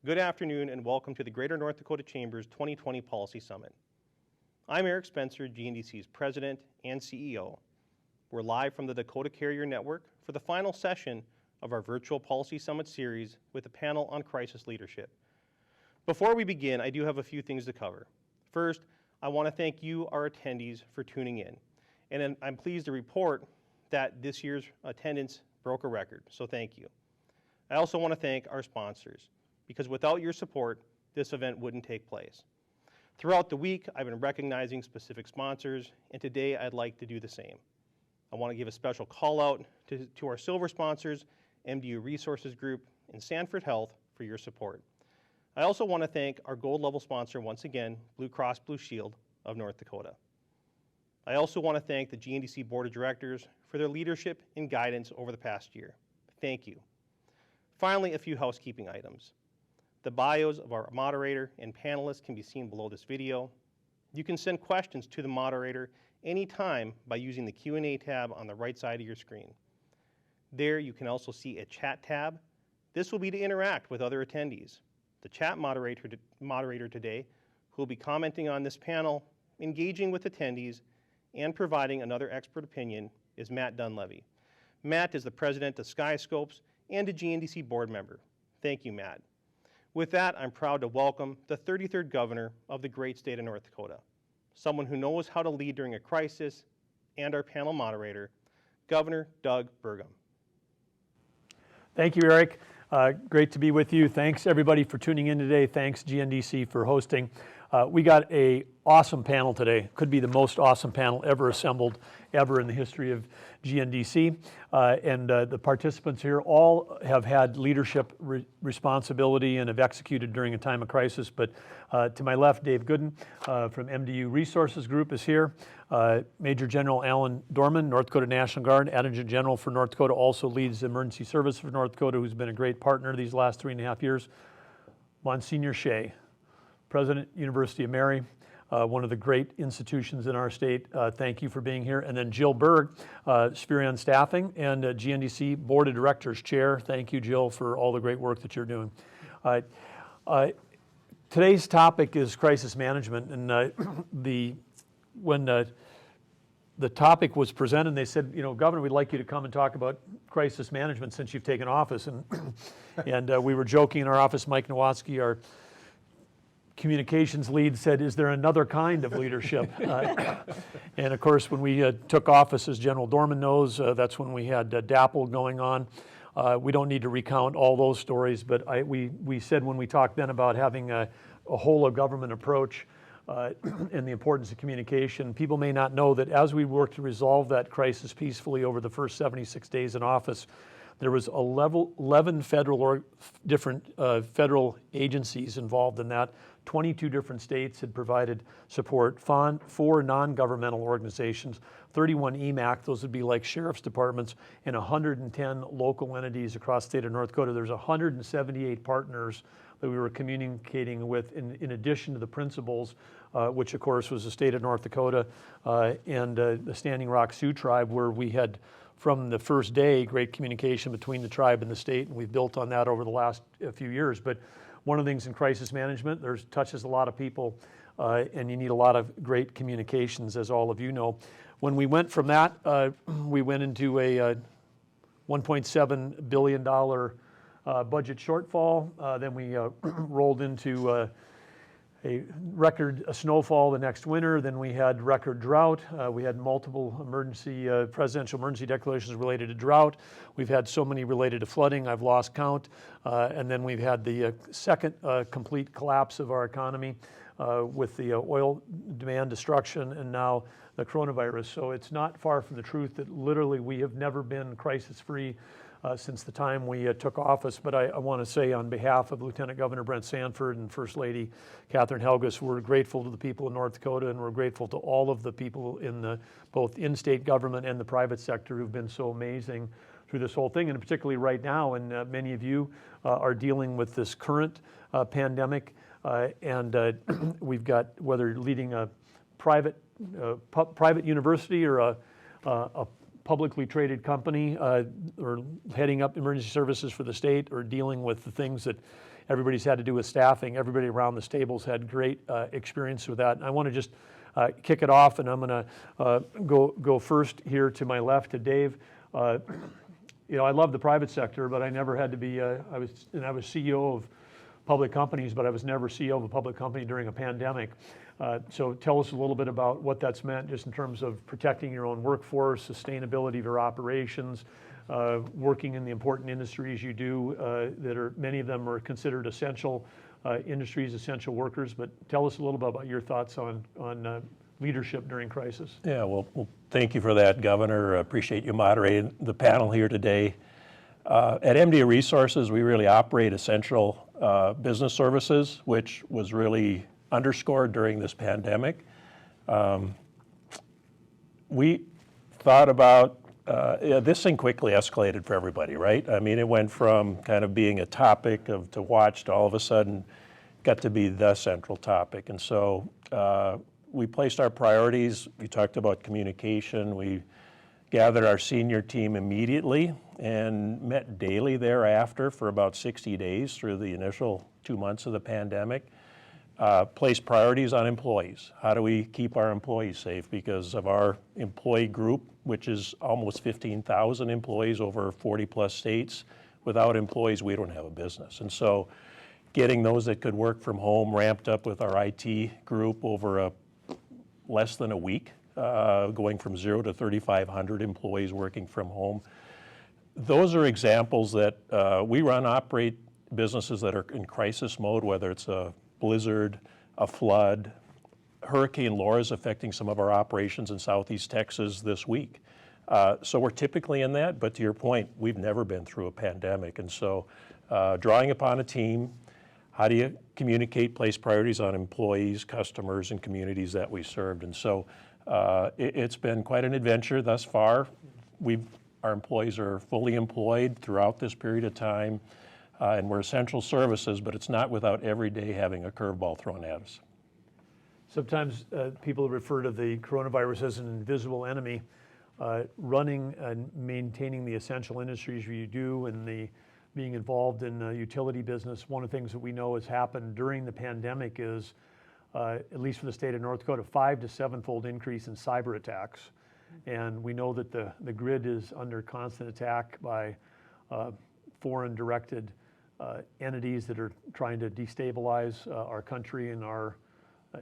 Good afternoon and welcome to the Greater North Dakota Chamber's 2020 Policy Summit. I'm Eric Spencer, GNDC's President and CEO. We're live from the Dakota Carrier Network for the final session of our virtual Policy Summit series with a panel on crisis leadership. Before we begin, I do have a few things to cover. First, I want to thank you, our attendees, for tuning in. And I'm pleased to report that this year's attendance broke a record, so thank you. I also want to thank our sponsors, because without your support, this event wouldn't take place. Throughout the week, I've been recognizing specific sponsors, and today I'd like to do the same. I want to give a special call out to our silver sponsors, MDU Resources Group and Sanford Health, for your support. I also want to thank our gold level sponsor once again, Blue Cross Blue Shield of North Dakota. I also want to thank the GNDC Board of Directors for their leadership and guidance over the past year. Thank you. Finally, a few housekeeping items. The bios of our moderator and panelists can be seen below this video. You can send questions to the moderator anytime by using the Q&A tab on the right side of your screen. There you can also see a chat tab. This will be to interact with other attendees. The chat moderator today, who will be commenting on this panel, engaging with attendees, and providing another expert opinion, is Matt Dunleavy. Matt is the president of Skyscopes and a GNDC board member. Thank you, Matt. With that, I'm proud to welcome the 33rd governor of the great state of North Dakota, someone who knows how to lead during a crisis, and our panel moderator, Governor Doug Burgum. Thank you, Eric. Great to be with you. Thanks everybody for tuning in today. Thanks GNDC for hosting. We got an awesome panel today. Could be the most awesome panel ever assembled ever in the history of GNDC. The participants here all have had leadership responsibility and have executed during a time of crisis. But to my left, Dave Gooden from MDU Resources Group is here. Major General Alan Dorman, North Dakota National Guard, Adjutant General for North Dakota, also leads emergency service for North Dakota, who's been a great partner these last 3.5 years. Monsignor Shea, President, University of Mary, one of the great institutions in our state. Thank you for being here. And then Jill Berg, Sphurion Staffing and GNDC Board of Directors Chair. Thank you, Jill, for all the great work that you're doing. Today's topic is crisis management. And when the topic was presented, they said, Governor, we'd like you to come and talk about crisis management since you've taken office. And we were joking in our office. Mike Nowatzki, our communications lead, said, is there another kind of leadership? And of course, when we took office, as General Dorman knows, that's when we had DAPL going on. We don't need to recount all those stories, but we said when we talked then about having a whole of government approach and the importance of communication, people may not know that as we worked to resolve that crisis peacefully over the first 76 days in office, there was 11 different federal agencies involved in that. 22 different states had provided support, 4 non-governmental organizations, 31 EMAC, those would be like sheriff's departments, and 110 local entities across the state of North Dakota. There's 178 partners that we were communicating with in addition to the principals, which of course was the state of North Dakota and the Standing Rock Sioux tribe, where we had from the first day great communication between the tribe and the state, and we've built on that over the last few years. But one of the things in crisis management, touches a lot of people and you need a lot of great communications, as all of you know. When we went from that, we went into a $1.7 billion budget shortfall. Then we rolled into a record snowfall the next winter. Then we had record drought. We had multiple presidential emergency declarations related to drought. We've had so many related to flooding, I've lost count. And then we've had the second complete collapse of our economy with the oil demand destruction and now the coronavirus. So it's not far from the truth that literally we have never been crisis-free since the time we took office. But I want to say on behalf of Lieutenant Governor Brent Sanford and First Lady Catherine Helgus, we're grateful to the people of North Dakota, and we're grateful to all of the people in both in-state government and the private sector who've been so amazing through this whole thing, and particularly right now. And many of you are dealing with this current pandemic, and we've got, whether you're leading a private university or a publicly traded company or heading up emergency services for the state, or dealing with the things that everybody's had to do with staffing. Everybody around this table's had great experience with that. And I want to just kick it off, and I'm going to go first here to my left to Dave. You know, I love the private sector, but I never had to be. I was CEO of public companies, but I was never CEO of a public company during a pandemic. So tell us a little bit about what that's meant, just in terms of protecting your own workforce, sustainability of your operations, working in the important industries you do. That are many of them are considered essential industries, essential workers. But tell us a little bit about your thoughts on leadership during crisis. Yeah, well, thank you for that, Governor. I appreciate you moderating the panel here today. At MDA Resources, we really operate essential business services, which was really underscored during this pandemic. We thought about, this thing quickly escalated for everybody, right? I mean, it went from kind of being a topic to watch to all of a sudden got to be the central topic. And so we placed our priorities. We talked about communication. We gathered our senior team immediately and met daily thereafter for about 60 days through the initial 2 months of the pandemic. Placed priorities on employees. How do we keep our employees safe? Because of our employee group, which is almost 15,000 employees over 40 plus states. Without employees, we don't have a business. And so getting those that could work from home ramped up with our IT group over less than a week, going from 0 to 3,500 employees working from home. Those are examples that we operate businesses that are in crisis mode, whether it's a blizzard, a flood. Hurricane Laura is affecting some of our operations in Southeast Texas this week. So we're typically in that, but to your point, we've never been through a pandemic. And so drawing upon a team, how do you communicate, place priorities on employees, customers, and communities that we served? And so it's been quite an adventure thus far. Our employees are fully employed throughout this period of time, and we're essential services, but it's not without every day having a curveball thrown at us. Sometimes people refer to the coronavirus as an invisible enemy. Running and maintaining the essential industries you do and being involved in the utility business, one of the things that we know has happened during the pandemic is, at least for the state of North Dakota, 5 to 7-fold increase in cyber attacks. And we know that the grid is under constant attack by foreign directed entities that are trying to destabilize our country and our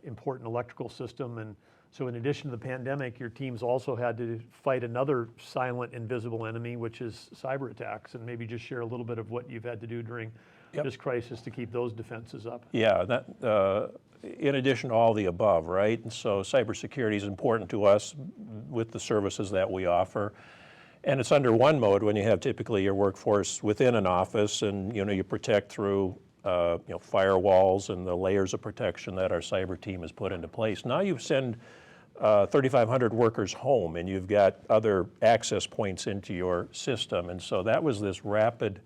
important electrical system. And so in addition to the pandemic, your teams also had to fight another silent, invisible enemy, which is cyber attacks. And maybe just share a little bit of what you've had to do during this crisis to keep those defenses up. Yeah, that in addition to all the above, right? And so cybersecurity is important to us with the services that we offer. And it's under one mode when you have typically your workforce within an office, and you protect through firewalls and the layers of protection that our cyber team has put into place. Now you send 3,500 workers home, and you've got other access points into your system. And so that was this rapid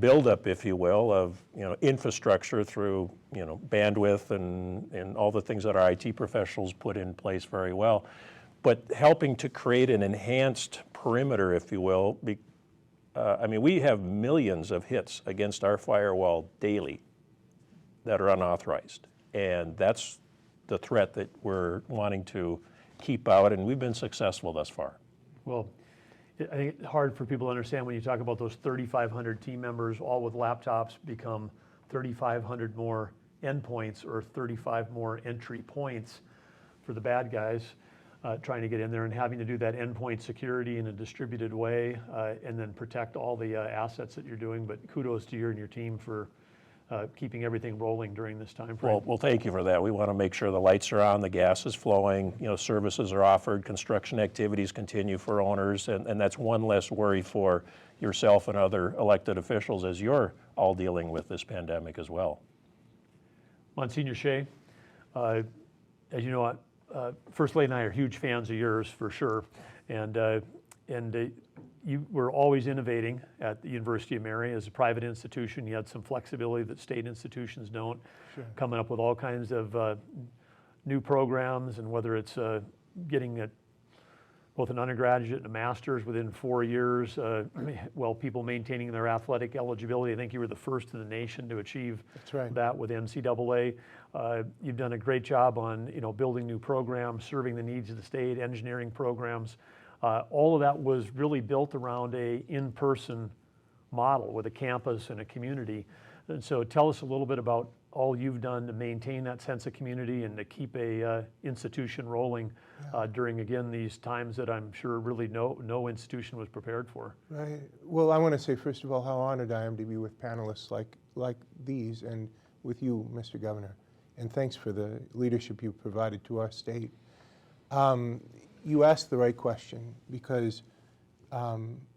buildup, if you will, of infrastructure through bandwidth and all the things that our IT professionals put in place very well, but helping to create an enhanced perimeter, if you will. I mean, we have millions of hits against our firewall daily that are unauthorized, and that's the threat that we're wanting to keep out, and we've been successful thus far. Well, I think it's hard for people to understand when you talk about those 3,500 team members, all with laptops, become 3,500 more endpoints or 35 more entry points for the bad guys trying to get in there, and having to do that endpoint security in a distributed way and then protect all the assets that you're doing. But kudos to you and your team for keeping everything rolling during this time frame. Well, thank you for that. We want to make sure the lights are on, the gas is flowing, services are offered, construction activities continue for owners, and that's one less worry for yourself and other elected officials as you're all dealing with this pandemic as well. Monsignor Shea, as you know, First Lady and I are huge fans of yours for sure, and you were always innovating at the University of Mary. As a private institution, you had some flexibility that state institutions don't, coming up with all kinds of new programs, and whether it's getting both an undergraduate and a master's within 4 years, while people maintaining their athletic eligibility. I think you were the first in the nation to achieve That's right. that with NCAA. You've done a great job on building new programs, serving the needs of the state, engineering programs. All of that was really built around a in-person model with a campus and a community. And so tell us a little bit about all you've done to maintain that sense of community and to keep a institution rolling during, again, these times that I'm sure really no institution was prepared for. Right. Well, I want to say, first of all, how honored I am to be with panelists like these and with you, Mr. Governor. And thanks for the leadership you've provided to our state. You asked the right question, because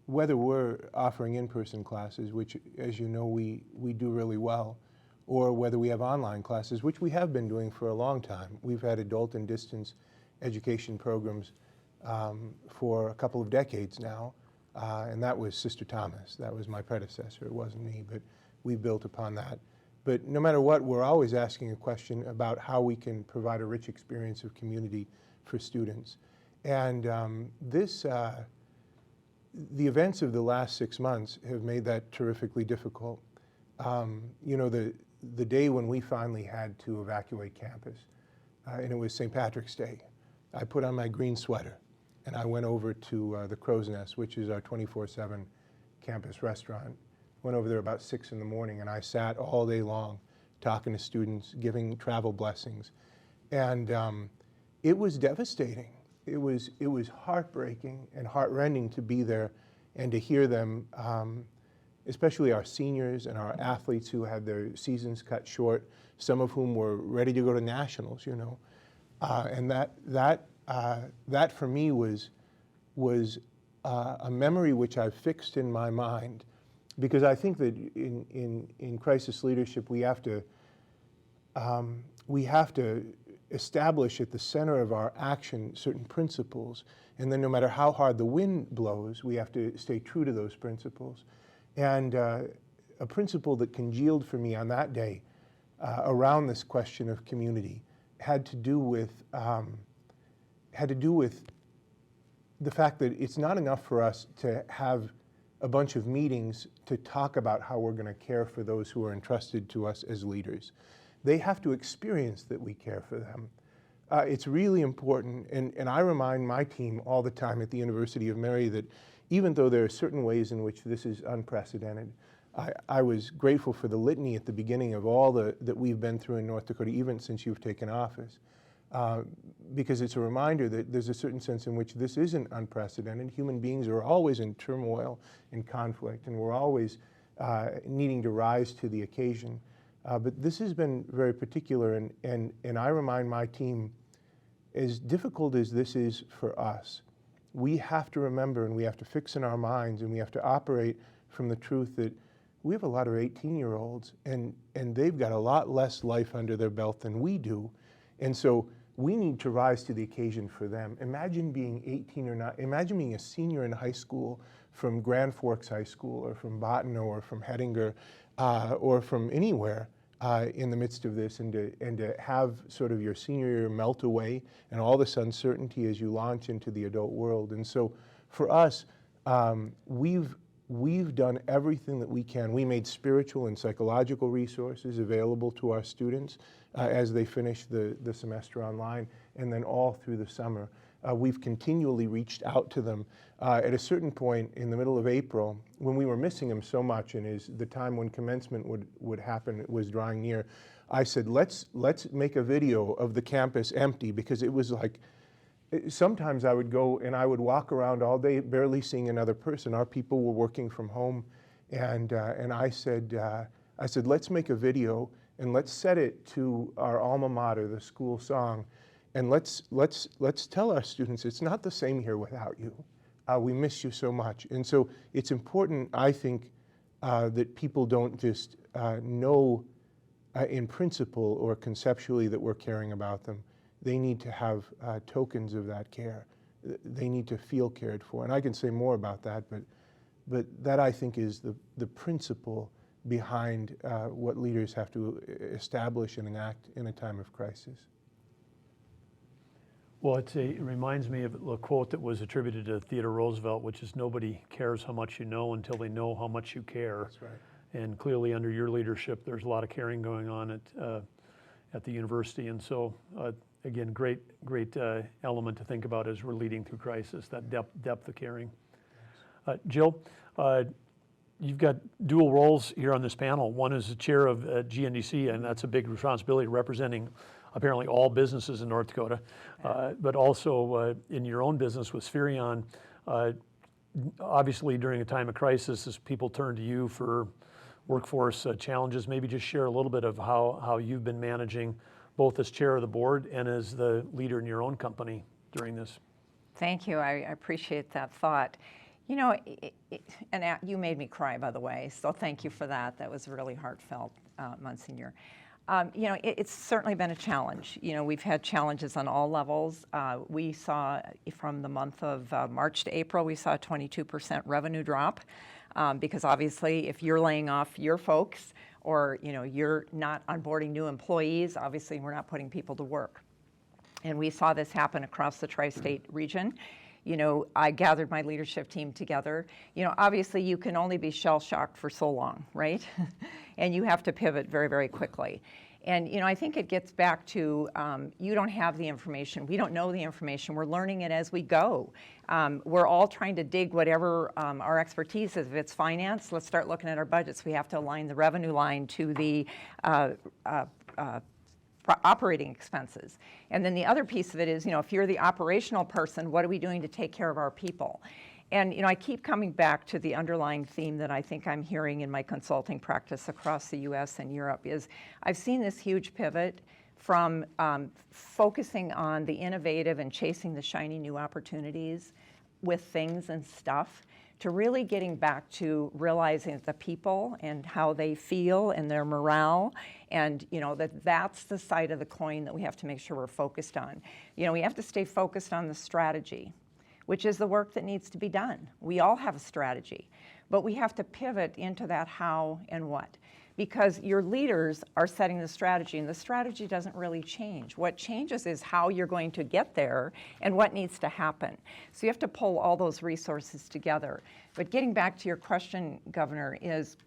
whether we're offering in-person classes, which, as you know, we do really well, or whether we have online classes, which we have been doing for a long time. We've had adult and distance education programs for a couple of decades now, and that was Sister Thomas. That was my predecessor. It wasn't me, but we built upon that. But no matter what, we're always asking a question about how we can provide a rich experience of community for students. And the events of the last 6 months have made that terrifically difficult. The day when we finally had to evacuate campus, and it was St. Patrick's Day, I put on my green sweater and I went over to the Crow's Nest, which is our 24/7 campus restaurant. Went over there about 6 in the morning, and I sat all day long talking to students, giving travel blessings. And it was devastating. It was heartbreaking and heartrending to be there and to hear them, especially our seniors and our athletes who had their seasons cut short, some of whom were ready to go to nationals, and that for me was a memory which I've fixed in my mind, because I think that in crisis leadership we have to establish at the center of our action certain principles, and then no matter how hard the wind blows, we have to stay true to those principles. And a principle that congealed for me on that day around this question of community had to do with the fact that it's not enough for us to have a bunch of meetings to talk about how we're going to care for those who are entrusted to us as leaders. They have to experience that we care for them. It's really important, and I remind my team all the time at the University of Mary that even though there are certain ways in which this is unprecedented, I was grateful for the litany at the beginning of all that we've been through in North Dakota, even since you've taken office, because it's a reminder that there's a certain sense in which this isn't unprecedented. Human beings are always in turmoil and conflict, and we're always needing to rise to the occasion. But this has been very particular, and I remind my team, as difficult as this is for us, we have to remember, and we have to fix in our minds, and we have to operate from the truth that we have a lot of 18-year-olds, and they've got a lot less life under their belt than we do. And so we need to rise to the occasion for them. Imagine being 18 or not, imagine being a senior in high school from Grand Forks High School or from Bottineau or from Hettinger or from anywhere in the midst of this, and to have sort of your senior year melt away and all this uncertainty as you launch into the adult world. And so for us, we've done everything that we can. We made spiritual and psychological resources available to our students as they finish the semester online, and then all through the summer. We've continually reached out to them. At a certain point in the middle of April, when we were missing them so much, and as the time when commencement would happen was drawing near, I said, let's make a video of the campus empty, because it was like, sometimes I would go and I would walk around all day barely seeing another person. Our people were working from home, and I said, let's make a video and let's set it to our alma mater, the school song, and let's tell our students it's not the same here without you. We miss you so much. And so it's important, I think, that people don't just know in principle or conceptually that we're caring about them. They need to have tokens of that care. They need to feel cared for. And I can say more about that, but that, I think, is the principle behind what leaders have to establish and enact in a time of crisis. Well, it reminds me of a quote that was attributed to Theodore Roosevelt, which is nobody cares how much you know until they know how much you care. That's right. And clearly under your leadership, there's a lot of caring going on at the university. And so, again, great element to think about as we're leading through crisis, that depth of caring. Jill, you've got dual roles here on this panel. One is the chair of GNDC, and that's a big responsibility, representing apparently all businesses in North Dakota, but also in your own business with Sphurion. Obviously, during a time of crisis, as people turn to you for workforce challenges, maybe just share a little bit of how you've been managing both as chair of the board and as the leader in your own company during this. Thank you. I appreciate that thought. You know, and you made me cry, by the way, so thank you for that. That was really heartfelt, Monsignor. You know, it's certainly been a challenge. You know, we've had challenges on all levels. We saw from the month of March to April, we saw a 22% revenue drop because obviously if you're laying off your folks or, you know, you're not onboarding new employees, obviously we're not putting people to work. And we saw this happen across the tri-state region. You know, I gathered my leadership team together. You know, obviously you can only be shell-shocked for so long, right? And you have to pivot very, very quickly. And, you know, I think it gets back to you don't have the information. We don't know the information. We're learning it as we go. We're all trying to dig whatever our expertise is. If it's finance, let's start looking at our budgets. We have to align the revenue line to the operating expenses. And then the other piece of it is, you know, if you're the operational person, what are we doing to take care of our people? And, you know, I keep coming back to the underlying theme that I think I'm hearing in my consulting practice across the US and Europe is I've seen this huge pivot from focusing on the innovative and chasing the shiny new opportunities with things and stuff to really getting back to realizing the people and how they feel and their morale, and you know that's the side of the coin that we have to make sure we're focused on. You know, we have to stay focused on the strategy, which is the work that needs to be done. We all have a strategy, but we have to pivot into that how and what. Because your leaders are setting the strategy, and the strategy doesn't really change. What changes is how you're going to get there and what needs to happen. So you have to pull all those resources together. But getting back to your question, Governor, is,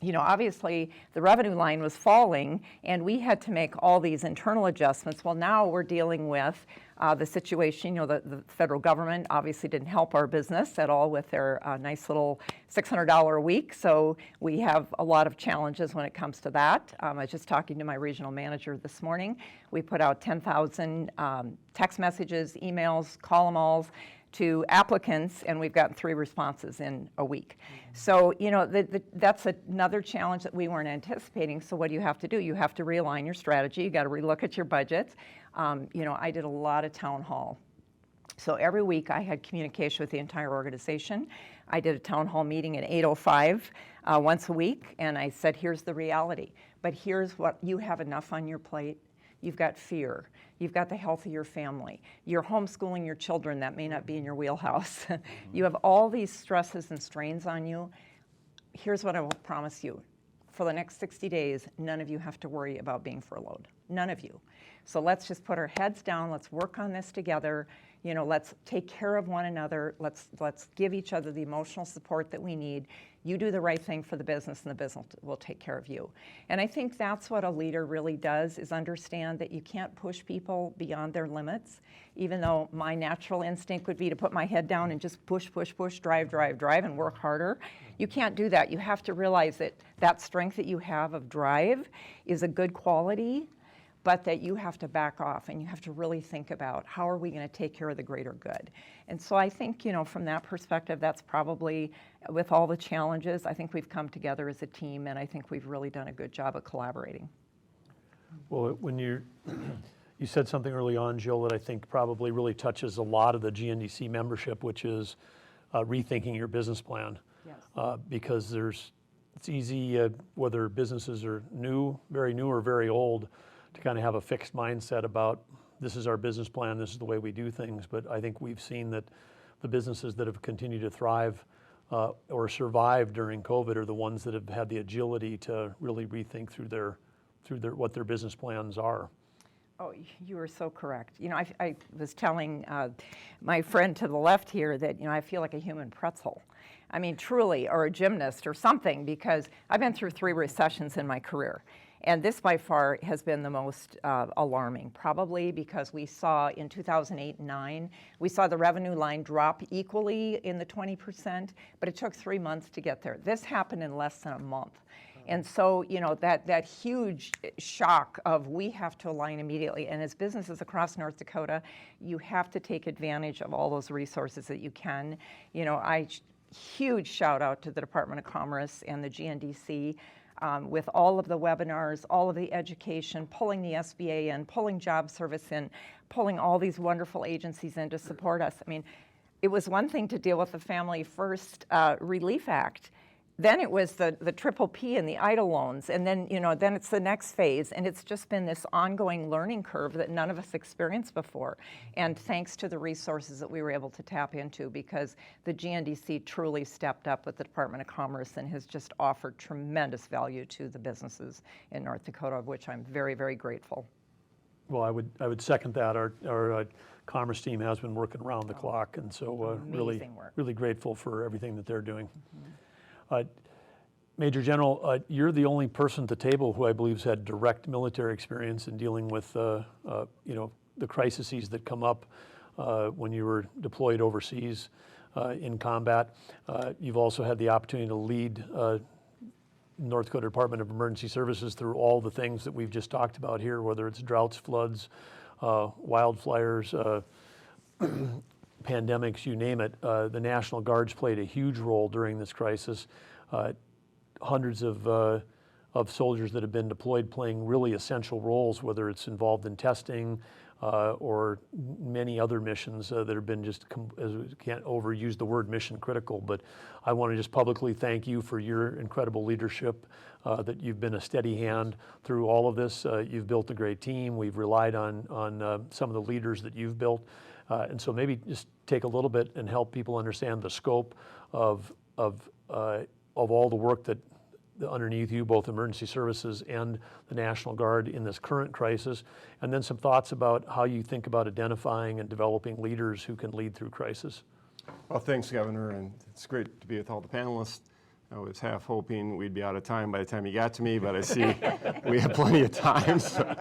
you know, obviously the revenue line was falling and we had to make all these internal adjustments. Well, now we're dealing with the situation, you know, the federal government obviously didn't help our business at all with their nice little $600 a week. So we have a lot of challenges when it comes to that. I was just talking to my regional manager this morning. We put out 10,000 text messages, emails, call-em-alls to applicants, and we've gotten 3 responses in a week. So, you know, that's another challenge that we weren't anticipating. So what do you have to do? You have to realign your strategy. You got to relook at your budgets. You know, I did a lot of town hall. So every week I had communication with the entire organization. I did a town hall meeting at 8:05 once a week, and I said, here's the reality. But here's what you have enough on your plate. You've got fear. You've got the health of your family. You're homeschooling your children. That may not be in your wheelhouse. You have all these stresses and strains on you. Here's what I will promise you. For the next 60 days, none of you have to worry about being furloughed. None of you. So let's just put our heads down. Let's work on this together. You know, let's take care of one another. Let's give each other the emotional support that we need. You do the right thing for the business, and the business will take care of you. And I think that's what a leader really does, is understand that you can't push people beyond their limits, even though my natural instinct would be to put my head down and just push, drive, and work harder. You can't do that. You have to realize that that strength that you have of drive is a good quality, but that you have to back off and you have to really think about how are we going to take care of the greater good. And so I think, you know, from that perspective, that's probably, with all the challenges, I think we've come together as a team, and I think we've really done a good job of collaborating. Well, when you said something early on, Jill, that I think probably really touches a lot of the GNDC membership, which is rethinking your business plan. Yes. Because it's easy, whether businesses are new, or very old, to kind of have a fixed mindset about this is our business plan, this is the way we do things. But I think we've seen that the businesses that have continued to thrive or survive during COVID are the ones that have had the agility to really rethink through their what their business plans are. Oh, you are so correct. I was telling my friend to the left here that, I feel like a human pretzel. I mean, truly, or a gymnast or something, because I've been through 3 recessions in my career. And this by far has been the most alarming, probably because we saw in 2008 and 9, we saw the revenue line drop equally in the 20%, but it took 3 months to get there. This happened in less than a month. And so, that huge shock of we have to align immediately. And as businesses across North Dakota, you have to take advantage of all those resources that you can. Huge shout out to the Department of Commerce and the GNDC with all of the webinars, all of the education, pulling the SBA in, pulling Job Service in, pulling all these wonderful agencies in to support us. I mean, it was one thing to deal with the Family First Relief Act. Then it was the Triple P and the EIDL loans, and then then it's the next phase, and it's just been this ongoing learning curve that none of us experienced before. And thanks to the resources that we were able to tap into, because the GNDC truly stepped up with the Department of Commerce and has just offered tremendous value to the businesses in North Dakota, of which I'm very, very grateful. Well, I would second that. Our Commerce team has been working around the clock, and so Amazing work. really grateful for everything that they're doing. Major General, you're the only person at the table who I believe has had direct military experience in dealing with the crises that come up when you were deployed overseas in combat. You've also had the opportunity to lead North Dakota Department of Emergency Services through all the things that we've just talked about here, whether it's droughts, floods, wildfires, pandemics, you name it. The National Guard's played a huge role during this crisis. Hundreds of soldiers that have been deployed playing really essential roles, whether it's involved in testing or many other missions that have been just, can't overuse the word mission critical, but I want to just publicly thank you for your incredible leadership, that you've been a steady hand through all of this. You've built a great team. We've relied on some of the leaders that you've built. And so maybe just take a little bit and help people understand the scope of all the work that underneath you, both emergency services and the National Guard in this current crisis, and then some thoughts about how you think about identifying and developing leaders who can lead through crisis. Well, thanks, Governor, and it's great to be with all the panelists. I was half hoping we'd be out of time by the time you got to me, but I see we have plenty of time, so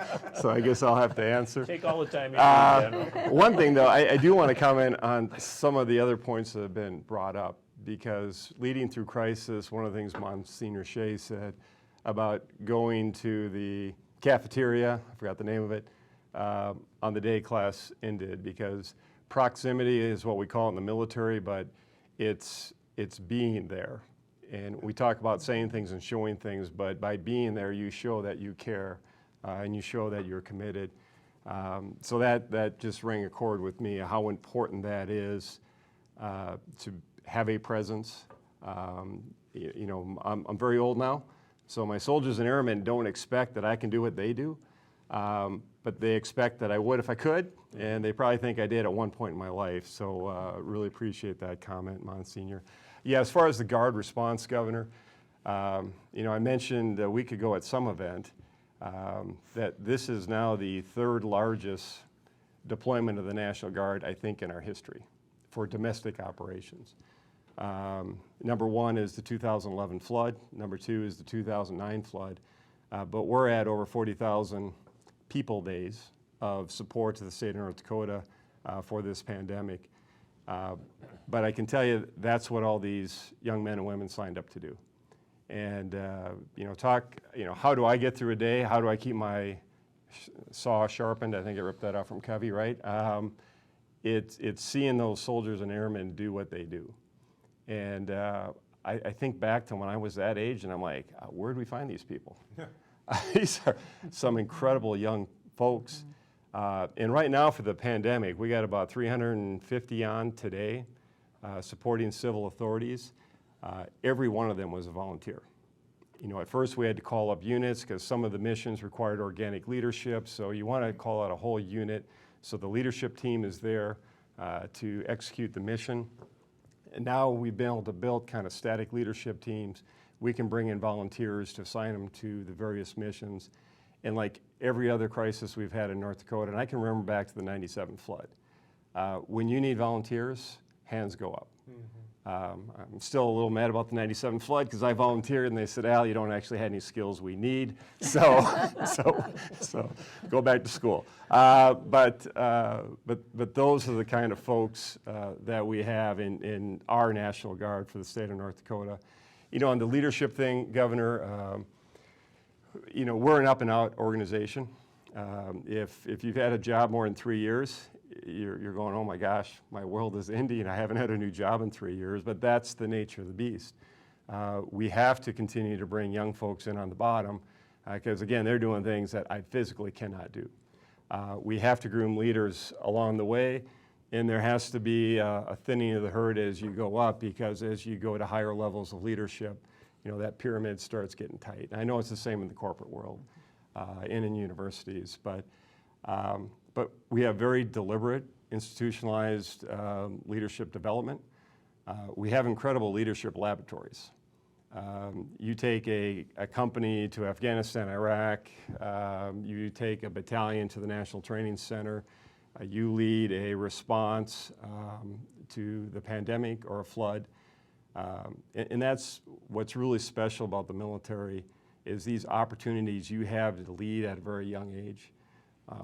I guess I'll have to answer. Take all the time you need, General. One thing, though, I do want to comment on some of the other points that have been brought up, because leading through crisis, one of the things Monsignor Shea said about going to the cafeteria, I forgot the name of it, on the day class ended, because proximity is what we call it in the military, but it's being there. And we talk about saying things and showing things, but by being there, you show that you care and you show that you're committed. So that just rang a chord with me, how important that is to have a presence. I'm very old now, so my soldiers and airmen don't expect that I can do what they do, but they expect that I would if I could, and they probably think I did at one point in my life. So really appreciate that comment, Monsignor. Yeah, as far as the Guard response, Governor, I mentioned a week ago at some event that this is now the 3rd largest deployment of the National Guard, I think, in our history for domestic operations. Number 1 is the 2011 flood. Number 2 is the 2009 flood. But we're at over 40,000 people days of support to the state of North Dakota for this pandemic. But I can tell you that's what all these young men and women signed up to do. And, how do I get through a day? How do I keep my saw sharpened? I think I ripped that off from Covey, right? It's seeing those soldiers and airmen do what they do. And I think back to when I was that age, and I'm like, where'd we find these people? These are some incredible young folks. And right now for the pandemic, we got about 350 on today supporting civil authorities. Every one of them was a volunteer. At first we had to call up units because some of the missions required organic leadership, so you want to call out a whole unit. So the leadership team is there to execute the mission. And now we've been able to build kind of static leadership teams. We can bring in volunteers to assign them to the various missions. And like every other crisis we've had in North Dakota, and I can remember back to the 97 flood. When you need volunteers, hands go up. I'm still a little mad about the 97 flood because I volunteered and they said, Al, you don't actually have any skills we need, so go back to school. But those are the kind of folks that we have in our National Guard for the state of North Dakota. You know, on the leadership thing, Governor, you know, we're an up and out organization. If you've had a job more than 3 years, you're going, oh my gosh, my world is ending. I haven't had a new job in 3 years, but that's the nature of the beast. We have to continue to bring young folks in on the bottom because, again, they're doing things that I physically cannot do. We have to groom leaders along the way, and there has to be a thinning of the herd as you go up because as you go to higher levels of leadership, you know, that pyramid starts getting tight. And I know it's the same in the corporate world and in universities, but we have very deliberate, institutionalized leadership development. We have incredible leadership laboratories. You take a company to Afghanistan, Iraq, you take a battalion to the National Training Center, you lead a response to the pandemic or a flood. And that's what's really special about the military is these opportunities you have to lead at a very young age.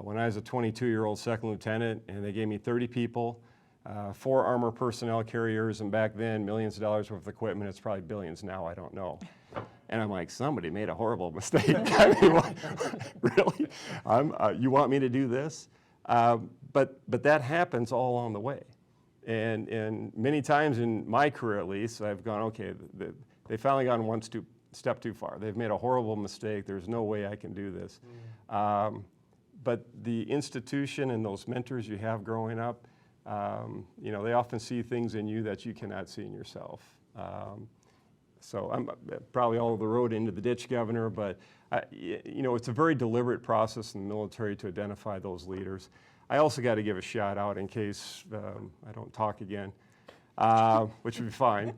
When I was a 22-year-old second lieutenant and they gave me 30 people, 4 armor personnel carriers, and back then millions of dollars worth of equipment, it's probably billions now, I don't know. And I'm like, somebody made a horrible mistake. I mean, what, really? You want me to do this? But that happens all along the way. And many times in my career at least, I've gone, okay, they finally gone one step too far. They've made a horrible mistake. There's no way I can do this. But the institution and those mentors you have growing up, you know, they often see things in you that you cannot see in yourself. So I'm probably all the road into the ditch, Governor, but you know, it's a very deliberate process in the military to identify those leaders. I also got to give a shout out in case I don't talk again, which would be fine.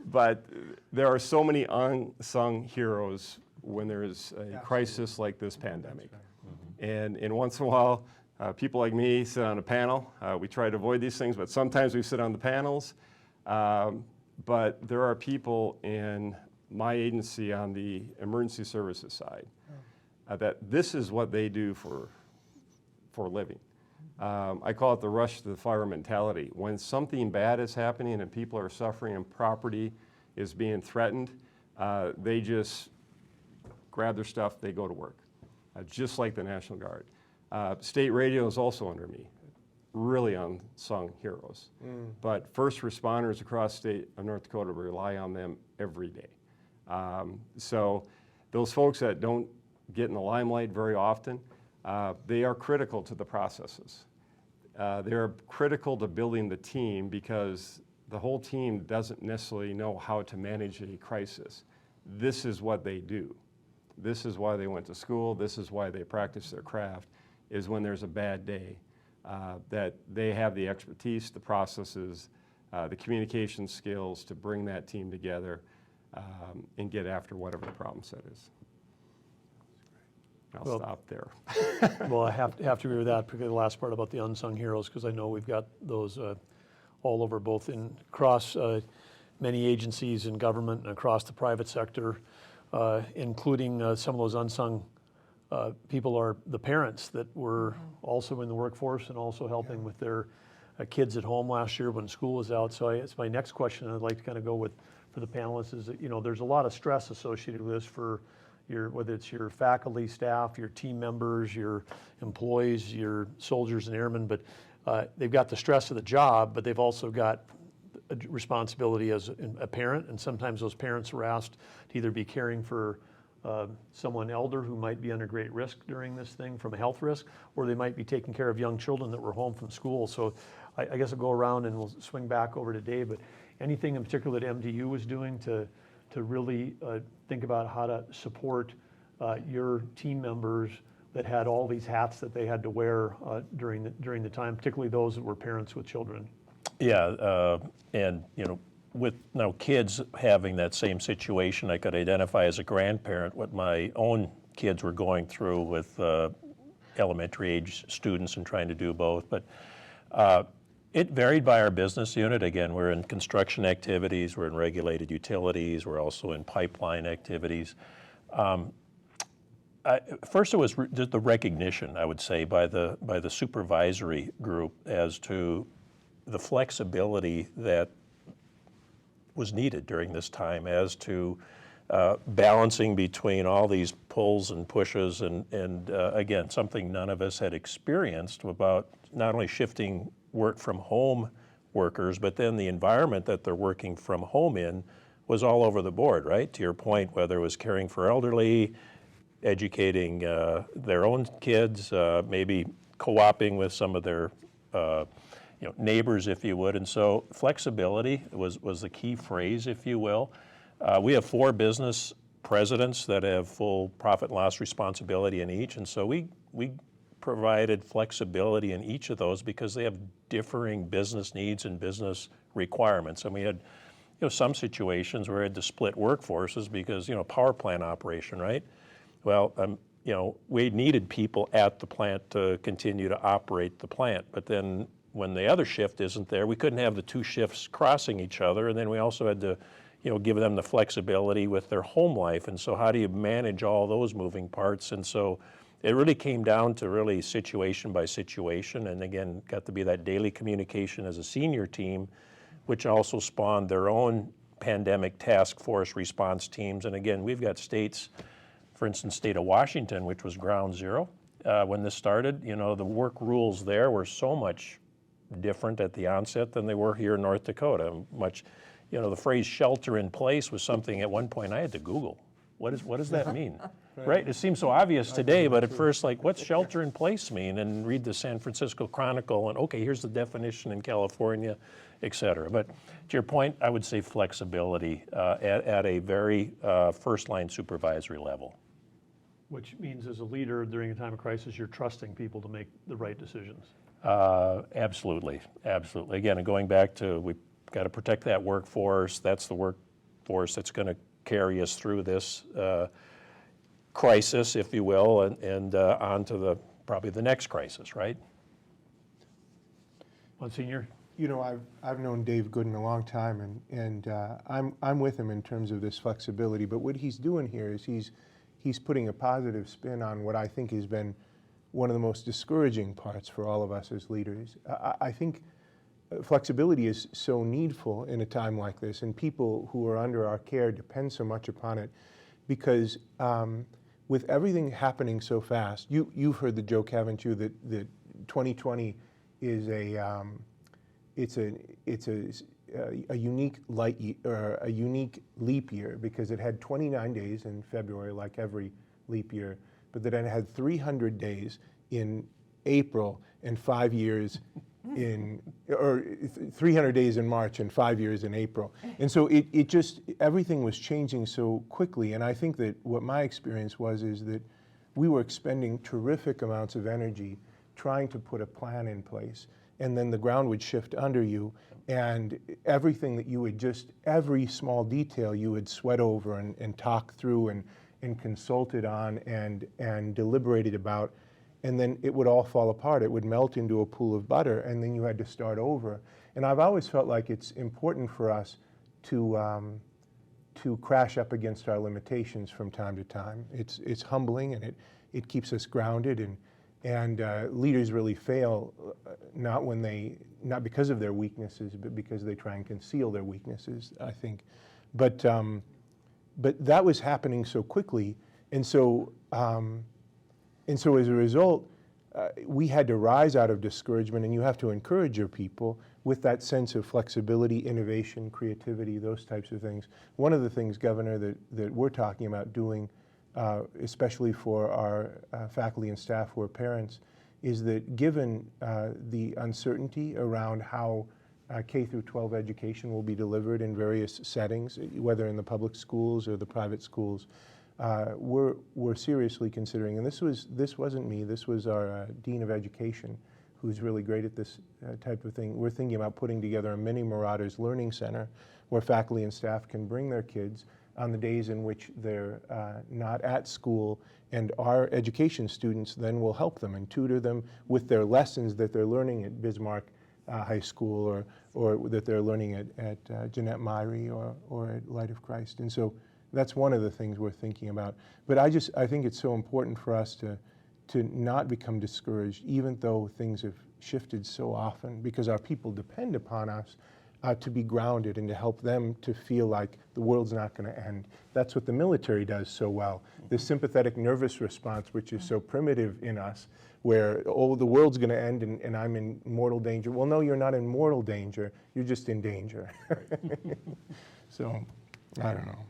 But there are so many unsung heroes when there is a crisis like this pandemic. And once in a while, people like me sit on a panel. We try to avoid these things, but sometimes we sit on the panels. But there are people in my agency on the emergency services side that this is what they do for a living. I call it the rush to the fire mentality. When something bad is happening and people are suffering and property is being threatened, they just grab their stuff, they go to work, just like the National Guard. State radio is also under me, really unsung heroes. But first responders across the state of North Dakota rely on them every day. So those folks that don't get in the limelight very often, they are critical to the processes. They're critical to building the team because the whole team doesn't necessarily know how to manage a crisis. This is what they do. This is why they went to school. This is why they practice their craft, is when there's a bad day, that they have the expertise, the processes, the communication skills to bring that team together and get after whatever the problem set is. I'll stop there. Well, I have to agree with that, particularly the last part about the unsung heroes, because I know we've got those all over, both across many agencies in government and across the private sector, including some of those unsung people are the parents that were also in the workforce and also helping with their kids at home last year when school was out. So it's my next question I'd like to kind of go with for the panelists is that, you know, there's a lot of stress associated with this for whether it's your faculty, staff, your team members, your employees, your soldiers and airmen, but they've got the stress of the job, but they've also got a responsibility as a parent, and sometimes those parents are asked to either be caring for someone elder who might be under great risk during this thing from a health risk, or they might be taking care of young children that were home from school. So I guess I'll go around and we'll swing back over to Dave, but anything in particular that MDU was doing to really think about how to support your team members that had all these hats that they had to wear during the time, particularly those that were parents with children? Yeah, and you know, with now kids having that same situation, I could identify as a grandparent what my own kids were going through with elementary age students and trying to do both. But it varied by our business unit. Again, we're in construction activities, we're in regulated utilities, we're also in pipeline activities. First, it was just the recognition, I would say, by the supervisory group as to the flexibility that was needed during this time, as to balancing between all these pulls and pushes, and again, something none of us had experienced about not only shifting work from home workers, but then the environment that they're working from home in was all over the board, right? To your point, whether it was caring for elderly, educating their own kids, maybe co-oping with some of their neighbors, if you would. And so flexibility was the key phrase, if you will. We have 4 business presidents that have full profit and loss responsibility in each, and so we provided flexibility in each of those because they have differing business needs and business requirements. And we had some situations where we had to split workforces because power plant operation, right? Well, we needed people at the plant to continue to operate the plant, but then when the other shift isn't there, we couldn't have the 2 shifts crossing each other, and then we also had to give them the flexibility with their home life. And so how do you manage all those moving parts? And so it really came down to really situation by situation, and again, got to be that daily communication as a senior team, which also spawned their own pandemic task force response teams. And again, we've got states, for instance, state of Washington, which was ground zero when this started. The work rules there were so much different at the onset than they were here in North Dakota. The phrase shelter in place was something at one point I had to Google. What does that mean? Right? It seems so obvious today, but at first, what's shelter in place mean? And read the San Francisco Chronicle, and okay, here's the definition in California, et cetera. But to your point, I would say flexibility at a very first-line supervisory level. Which means as a leader during a time of crisis, you're trusting people to make the right decisions. Absolutely, absolutely. Again, going back to we've got to protect that workforce. That's the workforce that's going to carry us through this crisis, if you will, and on to probably the next crisis, right? Monsignor? I've known Dave Gooden a long time, and I'm with him in terms of this flexibility. But what he's doing here is he's putting a positive spin on what I think has been one of the most discouraging parts for all of us as leaders. I think flexibility is so needful in a time like this, and people who are under our care depend so much upon it, because with everything happening so fast, you've heard the joke, haven't you, that 2020 is a unique a unique leap year, because it had 29 days in February, like every leap year, but then it had 300 days in April and 5 years or 300 days in March and 5 years in April. And so it just, everything was changing so quickly. And I think that what my experience is that we were expending terrific amounts of energy trying to put a plan in place. And then the ground would shift under you, and everything that you would every small detail you would sweat over and talk through and consulted on and deliberated about. And then it would all fall apart. It would melt into a pool of butter, and then you had to start over. And I've always felt like it's important for us to crash up against our limitations from time to time. It's humbling, and it keeps us grounded. And leaders really fail not because of their weaknesses, but because they try and conceal their weaknesses, I think. But that was happening so quickly, and so as a result, we had to rise out of discouragement, and you have to encourage your people with that sense of flexibility, innovation, creativity, those types of things. One of the things, Governor, that we're talking about doing, especially for our faculty and staff who are parents, is that given the uncertainty around how K through 12 education will be delivered in various settings, whether in the public schools or the private schools, we're seriously considering, and this wasn't me, this was our Dean of Education, who's really great at this type of thing. We're thinking about putting together a mini Marauders Learning Center where faculty and staff can bring their kids on the days in which they're not at school, and our education students then will help them and tutor them with their lessons that they're learning at Bismarck High School or that they're learning at Jeanette Myrie or at Light of Christ. And so that's one of the things we're thinking about. But I think it's so important for us to not become discouraged, even though things have shifted so often, because our people depend upon us to be grounded and to help them to feel like the world's not going to end. That's what the military does so well. The sympathetic nervous response, which is so primitive in us, where, oh, the world's going to end and I'm in mortal danger. Well, no, you're not in mortal danger. You're just in danger. So, I don't know.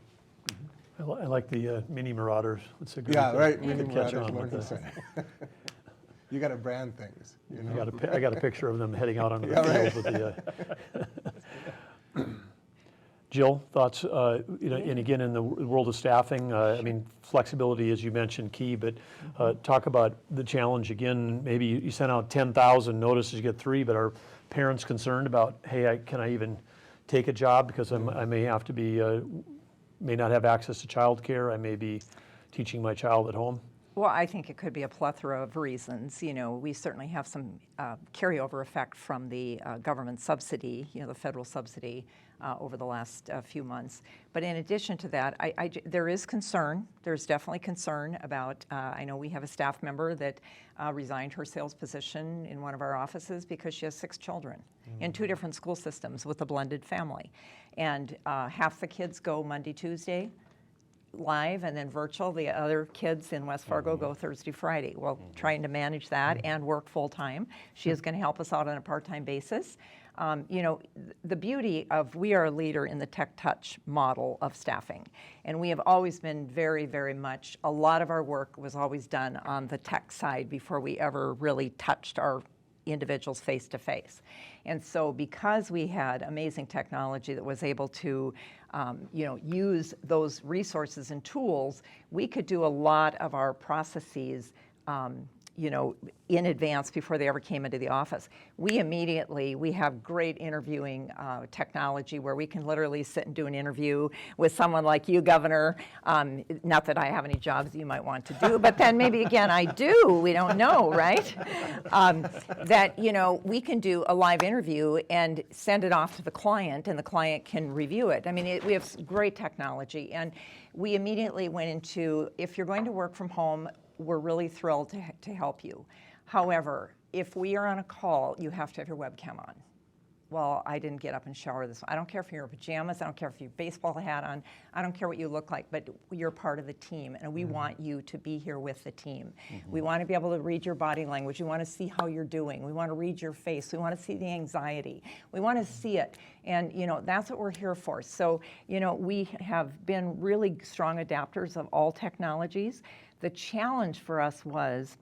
I like the mini Marauders. It's a good Yeah, right. good Mini catch Marauders, on with the- 100%. You got to brand things. You know? I got a picture of them heading out onto the Yeah, right. field with the. Jill, thoughts? And again, in the world of staffing, I mean, flexibility, as you mentioned, key. But talk about the challenge again. Maybe you sent out 10,000 notices, you get 3, but are parents concerned about, hey, can I even take a job because I may have to be, may not have access to childcare. I may be teaching my child at home. Well, I think it could be a plethora of reasons. You know, we certainly have some carryover effect from the government subsidy, you know, the federal subsidy over the last few months. But in addition to that, there is concern. There's definitely concern about, I know we have a staff member that resigned her sales position in one of our offices because she has 6 children in 2 different school systems with a blended family. And half the kids go Monday, Tuesday, live, and then virtual. The other kids in West Fargo go Thursday, Friday. Well, trying to manage that and work full-time. She is going to help us out on a part-time basis. You know, the beauty of, we are a leader in the tech touch model of staffing. And we have always been very, very much, a lot of our work was always done on the tech side before we ever really touched our individuals face to face. And so because we had amazing technology that was able to you know, use those resources and tools, we could do a lot of our processes you know, in advance before they ever came into the office. We have great interviewing technology where we can literally sit and do an interview with someone like you, Governor. Not that I have any jobs you might want to do, but then maybe again I do, we don't know, right? That, you know, we can do a live interview and send it off to the client and the client can review it. I mean, we have great technology, and we immediately went into, if you're going to work from home, we're really thrilled to help you. However, if we are on a call, you have to have your webcam on. Well, I didn't get up and shower this. I don't care if you're in pajamas, I don't care if you have your baseball hat on, I don't care what you look like, but you're part of the team, and we want you to be here with the team. We want to be able to read your body language. We want to see how you're doing. We want to read your face. We want to see the anxiety. We want to see it, and you know, that's what we're here for. So, you know, we have been really strong adapters of all technologies. The challenge for us was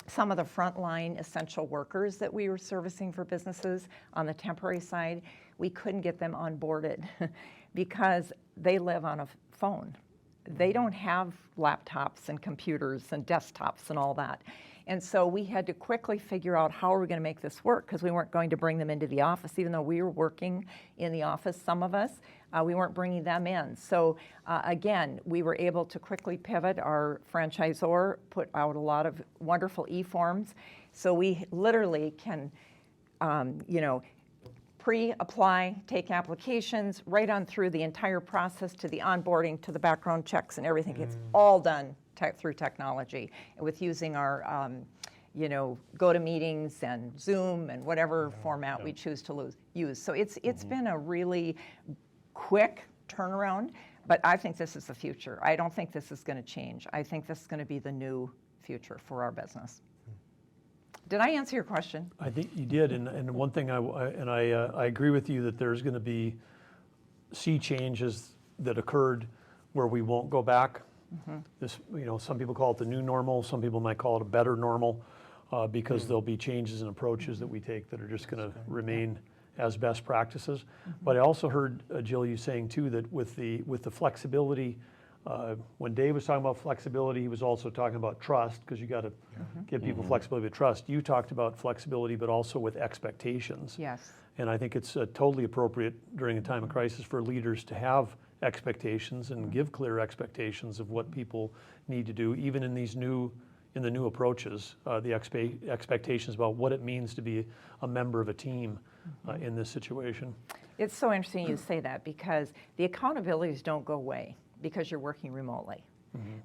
some of the frontline essential workers that we were servicing for businesses on the temporary side, we couldn't get them onboarded because they live on a phone. They don't have laptops and computers and desktops and all that. And so we had to quickly figure out how are we going to make this work, because we weren't going to bring them into the office. Even though we were working in the office, some of us, we weren't bringing them in. So again, we were able to quickly pivot. Our franchisor put out a lot of wonderful e-forms. So we literally can, you know, pre-apply, take applications, right on through the entire process to the onboarding, to the background checks and everything. It's all done through technology with using our, you know, GoToMeetings and Zoom and whatever format we choose to use. So it's been a really quick turnaround, but I think this is the future. I don't think this is going to change. I think this is going to be the new future for our business. Did I answer your question? I think you did, and one thing I agree with you that there's going to be sea changes that occurred where we won't go back. This, you know, some people call it the new normal. Some people might call it a better normal, because there'll be changes in approaches that we take that are just going to remain as best practices. But I also heard Jill, you saying too that with the flexibility. When Dave was talking about flexibility, he was also talking about trust, because you got to give people flexibility with trust. You talked about flexibility, but also with expectations. Yes. And I think it's totally appropriate during a time of crisis for leaders to have expectations and give clear expectations of what people need to do, even in these new approaches, the expectations about what it means to be a member of a team in this situation. It's so interesting you say that, because the accountabilities don't go away because you're working remotely.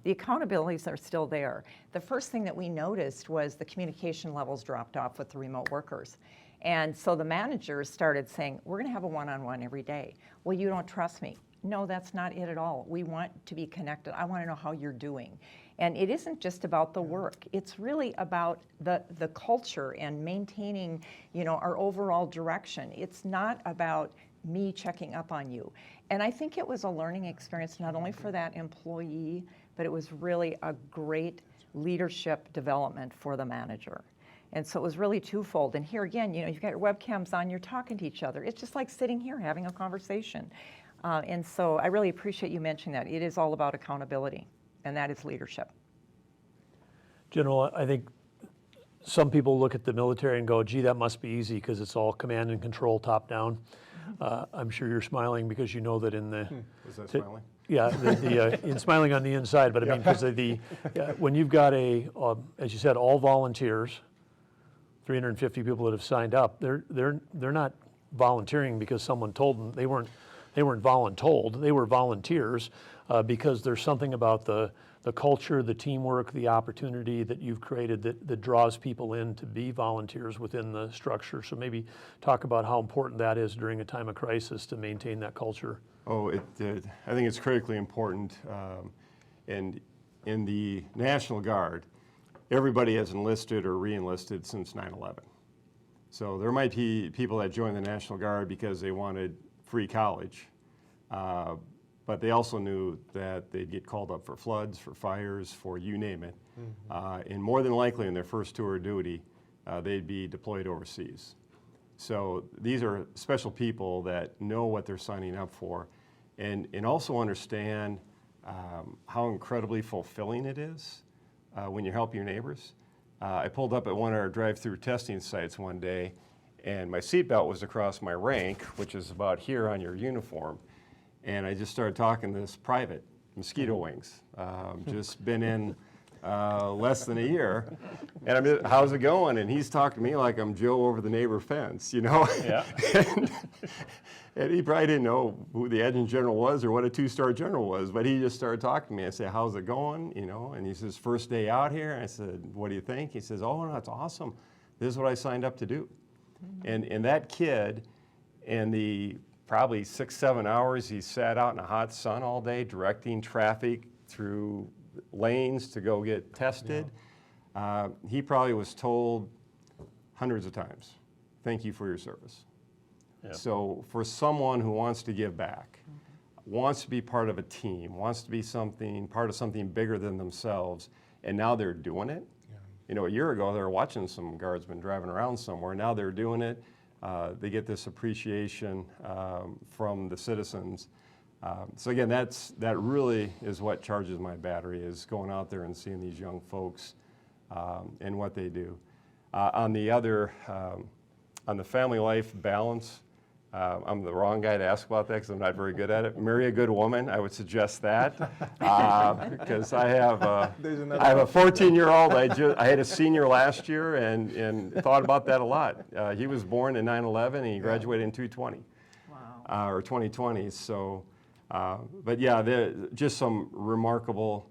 The accountabilities are still there. The first thing that we noticed was the communication levels dropped off with the remote workers. And so the managers started saying, we're going to have a one-on-one every day. Well, you don't trust me. No, that's not it at all. We want to be connected. I want to know how you're doing. And it isn't just about the work. It's really about the culture and maintaining, our overall direction. It's not about me checking up on you. And I think it was a learning experience not only for that employee, but it was really a great leadership development for the manager. And so it was really twofold. And here again, you've got your webcams on, you're talking to each other. It's just like sitting here having a conversation. And so I really appreciate you mentioning that. It is all about accountability, and that is leadership. General, I think some people look at the military and go, gee, that must be easy because it's all command and control top down. I'm sure you're smiling because you know that in the... Was that smiling? Yeah, in smiling on the inside, but I mean, because when you've got as you said, all volunteers, 350 people that have signed up, they're not volunteering because someone told them. They weren't voluntold. They were volunteers because there's something about the culture, the teamwork, the opportunity that you've created that draws people in to be volunteers within the structure. So maybe talk about how important that is during a time of crisis to maintain that culture. Oh, I think it's critically important. And in the National Guard, everybody has enlisted or re-enlisted since 9/11. So there might be people that join the National Guard because they wanted free college, but they also knew that they'd get called up for floods, for fires, for you name it. And more than likely in their first tour of duty, they'd be deployed overseas. So these are special people that know what they're signing up for and also understand how incredibly fulfilling it is when you help your neighbors. I pulled up at one of our drive-through testing sites one day, and my seatbelt was across my rank, which is about here on your uniform, and I just started talking to this private, Mosquito Wings, just been in less than a year, and I'm just, how's it going? And he's talking to me like I'm Joe over the neighbor fence, Yeah. and he probably didn't know who the adjutant general was or what a two-star general was, but he just started talking to me. I said, how's it going? And he says, first day out here. I said, what do you think? He says, oh, no, that's awesome. This is what I signed up to do. And that kid, and the probably 6-7 hours he sat out in the hot sun all day directing traffic through lanes to go get tested, he probably was told hundreds of times, thank you for your service. Yeah. So for someone who wants to give back, wants to be part of a team, wants to be part of something bigger than themselves, and now they're doing it. A year ago they were watching some guardsmen driving around somewhere. Now they're doing it. They get this appreciation from the citizens. So again, that really is what charges my battery, is going out there and seeing these young folks and what they do. On the family life balance, I'm the wrong guy to ask about that because I'm not very good at it. Marry a good woman, I would suggest that, because I have a 14-year-old. I had a senior last year and thought about that a lot. He was born in 9/11 and he graduated in 2/20. Wow. Or 2020. So, but yeah, just some remarkable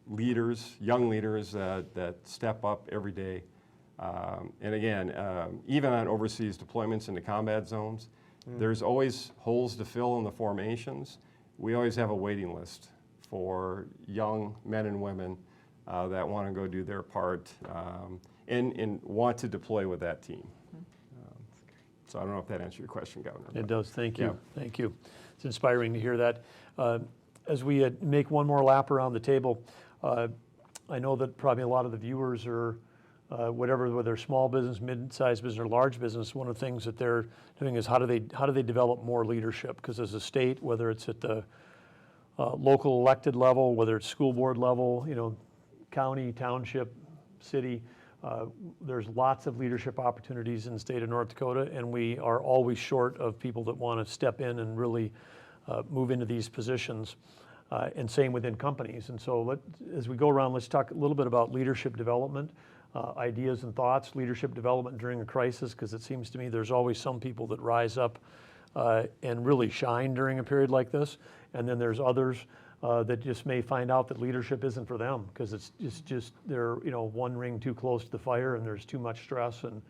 leaders, young leaders that step up every day. And again, even on overseas deployments into combat zones, there's always holes to fill in the formations. We always have a waiting list for young men and women that want to go do their part and want to deploy with that team. So I don't know if that answered your question, Governor. It does, thank you, Yeah. thank you. It's inspiring to hear that. As we make one more lap around the table, I know that probably a lot of the viewers are whether they're small business, mid-sized business, or large business, one of the things that they're doing is how do they develop more leadership? Because as a state, whether it's at the local elected level, whether it's school board level, county, township, city, there's lots of leadership opportunities in the state of North Dakota, and we are always short of people that want to step in and really move into these positions, and same within companies. And so as we go around, let's talk a little bit about leadership development, ideas and thoughts, leadership development during a crisis, because it seems to me there's always some people that rise up and really shine during a period like this. And then there's others that just may find out that leadership isn't for them because it's just they're one ring too close to the fire and there's too much stress and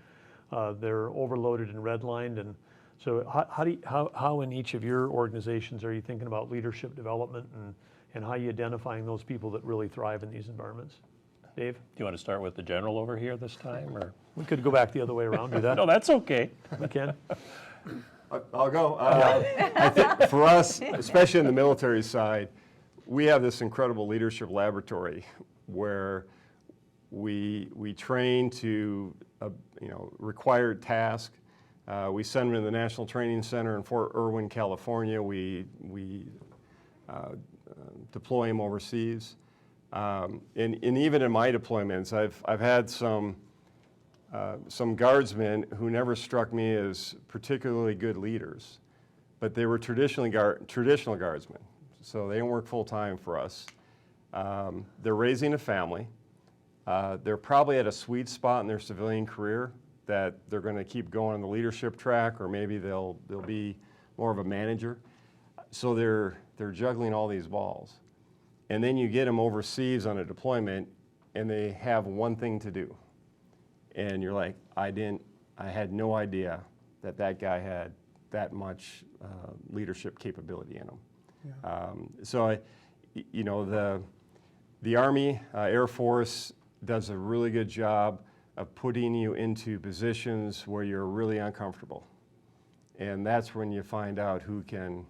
they're overloaded and redlined. And so how in each of your organizations are you thinking about leadership development and how are you identifying those people that really thrive in these environments? Dave? Do you want to start with the general over here this time, or? We could go back the other way around, do that. No, that's okay. We can. I'll go. I think for us, especially in the military side, we have this incredible leadership laboratory where we train to required task. We send them to the National Training Center in Fort Irwin, California. We deploy them overseas. And even in my deployments, I've had some guardsmen who never struck me as particularly good leaders, but they were traditional guardsmen, so they didn't work full time for us. They're raising a family. They're probably at a sweet spot in their civilian career that they're going to keep going on the leadership track, or maybe they'll be more of a manager. So they're juggling all these balls. And then you get them overseas on a deployment, and they have one thing to do. And you're like, I had no idea that guy had that much leadership capability in him. Yeah. The Army, Air Force does a really good job of putting you into positions where you're really uncomfortable. And that's when you find out who can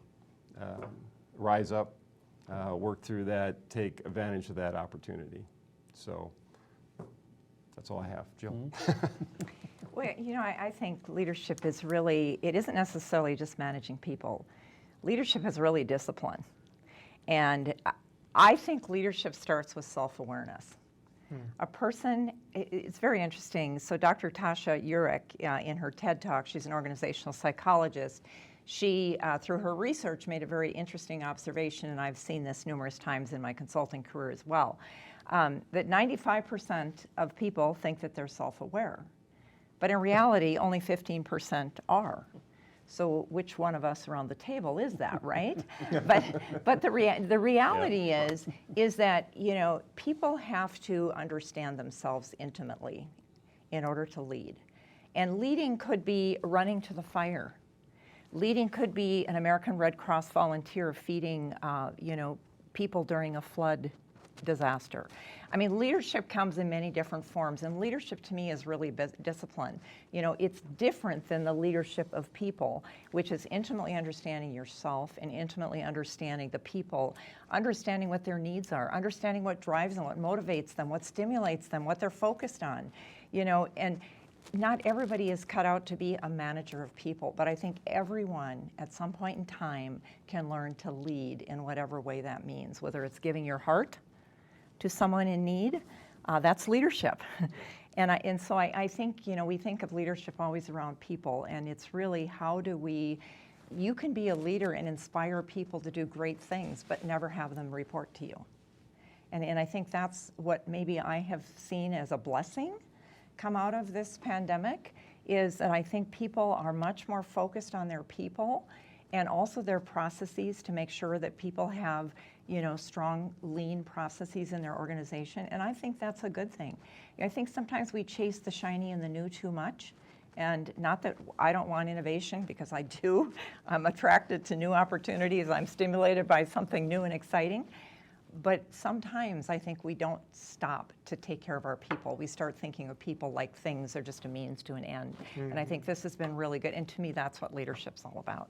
rise up, work through that, take advantage of that opportunity. So that's all I have. Jill? Mm-hmm. Well, I think leadership is really, it isn't necessarily just managing people. Leadership is really discipline. And I think leadership starts with self-awareness. A person, it's very interesting. So Dr. Tasha Eurich, in her TED Talk, she's an organizational psychologist. She, through her research, made a very interesting observation, and I've seen this numerous times in my consulting career as well, that 95% of people think that they're self-aware. But in reality, only 15% are. So which one of us around the table is that, right? But the reality is that people have to understand themselves intimately in order to lead. And leading could be running to the fire. Leading could be an American Red Cross volunteer feeding people during a flood disaster. I mean, leadership comes in many different forms, and leadership to me is really discipline. It's different than the leadership of people, which is intimately understanding yourself and intimately understanding the people, understanding what their needs are, understanding what drives them, what motivates them, what stimulates them, what they're focused on, and not everybody is cut out to be a manager of people, but I think everyone at some point in time can learn to lead in whatever way that means, whether it's giving your heart to someone in need, that's leadership. And so I think, we think of leadership always around people, and it's really how do you can be a leader and inspire people to do great things, but never have them report to you. And I think that's what maybe I have seen as a blessing come out of this pandemic, is that I think people are much more focused on their people and also their processes to make sure that people have strong, lean processes in their organization, and I think that's a good thing. I think sometimes we chase the shiny and the new too much, and not that I don't want innovation, because I do. I'm attracted to new opportunities. I'm stimulated by something new and exciting, but sometimes I think we don't stop to take care of our people. We start thinking of people like things are just a means to an end, and I think this has been really good, and to me that's what leadership's all about.